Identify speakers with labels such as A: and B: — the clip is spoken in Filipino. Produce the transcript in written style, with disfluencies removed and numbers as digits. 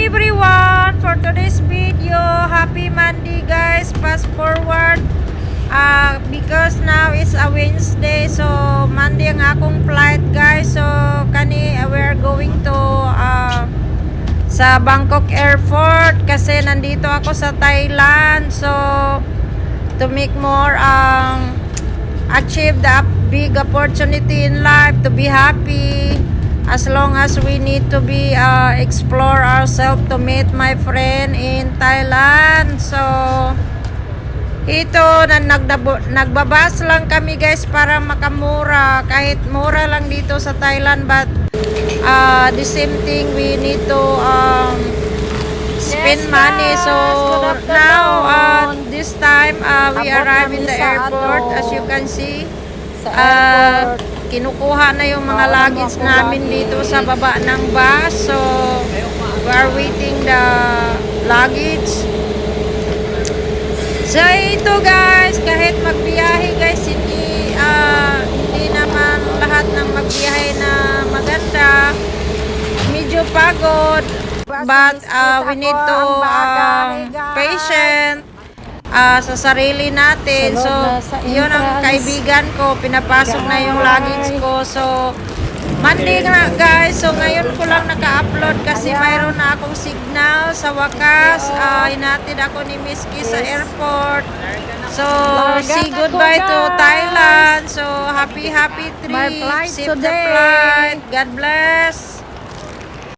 A: everyone! For today's video, happy Monday guys. Fast forward because now is a Wednesday, so Monday ang akong flight guys. So we're going to sa Bangkok Airport kasi nandito ako sa Thailand. So to make more achieve the big opportunity in life, to be happy. As long as we need to be explore ourselves to meet my friend in Thailand. So ito nagbabas lang kami guys para makamura, kahit mura lang dito sa Thailand, but the same thing we need to spend money. So now this time we arrive in the airport. As you can see, kinukuha na yung mga luggage namin dito sa baba ng bus. So we are waiting the luggage. So ito guys, kahit magbiyahe guys, hindi naman lahat ng magbiyahe na maganda. Medyo pagod, but we need to patient sa sarili natin. So yun ang kaibigan ko, pinapasok na yung luggage ko. So Monday na guys, so ngayon ko lang naka-upload kasi mayroon na akong signal. Sa wakas hinatid ako ni Miss Ki sa airport. So say goodbye to Thailand. So happy trip, safe the flight, God bless.